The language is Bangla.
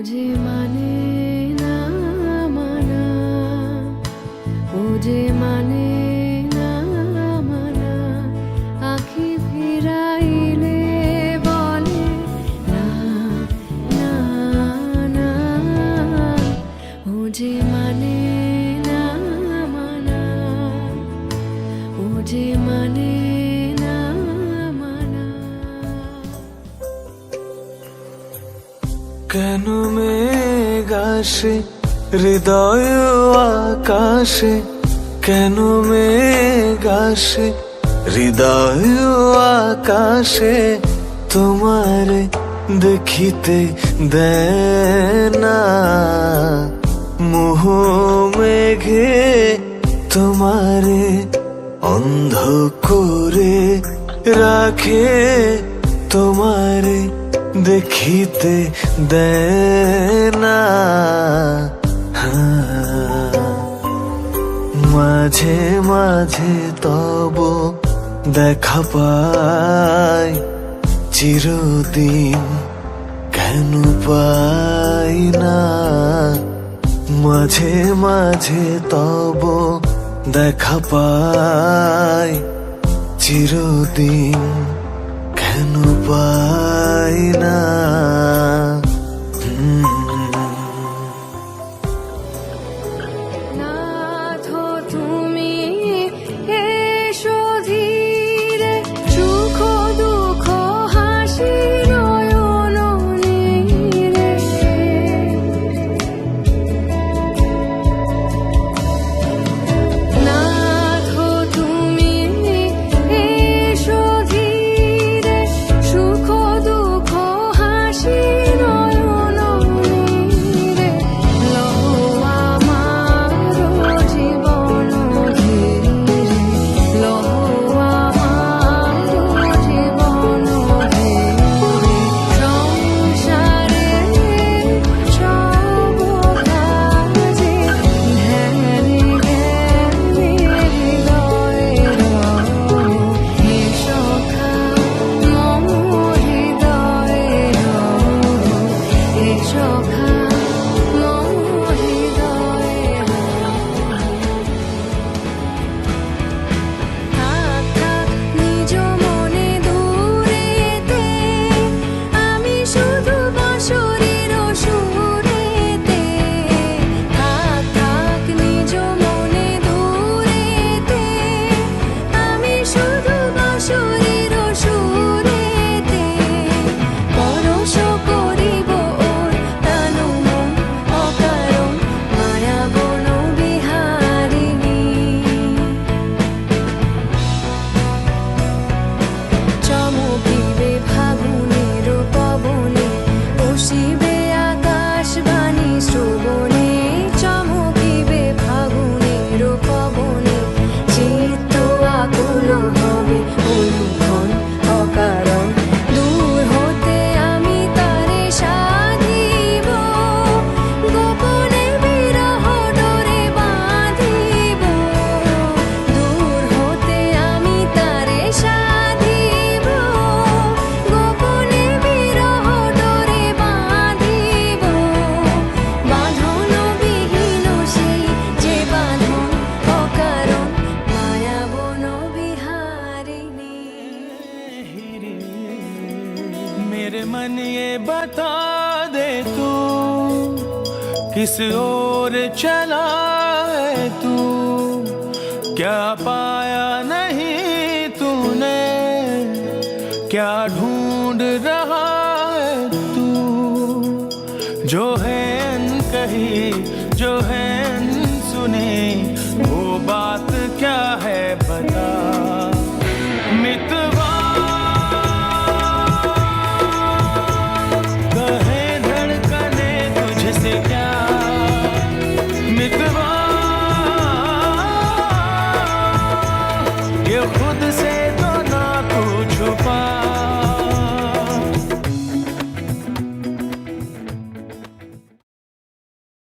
যে মানে না মানা, ও যে মানে না মানা, আখি ফিরাইলে বলে না না না, ও যে মানে না মানা, ও যে মানে না মানা। কেন মেঘ আসে হৃদয় আকাশে, কেন মেঘ আসে হৃদয় আকাশে, তোমারে দেখিতে দেয় না। মোহ মেঘে তোমারে অন্ধ করে রাখে, তোমারে দেখিতে দেয় না। মাঝে মাঝে তব দেখা পাই, চিরদিন কেন পাই না। মাঝে মাঝে তব দেখা পাই, চিরদিন কেন পাই না। নাথ তুমি এসো ধীরে, সুখ দুঃখ হাসি নয়ন নীরে। নাথ তুমি এসো ধীরে, সুখ দুঃখ হাসি নয়ন নীরে। লহো আমার জীবন ধীরে, লহো আমার জীবন ধীরে। সংসারে সব কাজে ধ্যানে ধ্যানে হৃদয়ে রহো, হে সখা মম হৃদয়ে রহো, হে সখা মম হৃদয়ে রহো। থাক থাক নিজ মনে দূরেতে, আমি শুধু বাঁশরীর সুরেতে। থাক থাক নিজ মনে দূরেতে, আমি শুধু বাঁশরীর সুরেতে। পরশ করিব ওর প্রাণ মন অকারণ, মায়া বন বিহারিণী। চমকিবে ফাগুনের পবনে, বসিবে আকাশবাণী শ্রবণে। চমকিবে ফাগুনের পবনে, চিত্ত আকুল হবে অনুক্ষণ অকারণ। দূর হতে আমি তারে সাধিব, গোপনে বিরহ ডোরে বাঁধিব। দূর হতে আমি তারে সাধিব, গোপনে বিরহ ডোরে বাঁধিব। বাঁধন বিহীন সেই যে বাঁধন অকারণ, মায়া বন বিহারিণী। मेरे मन ये बता दे तू, किस ओर चला है तू। क्या पाया नहीं तूने, क्या ढूंढ रहा है तू। जो है कही जो है सुनी, वो बात क्या है बता।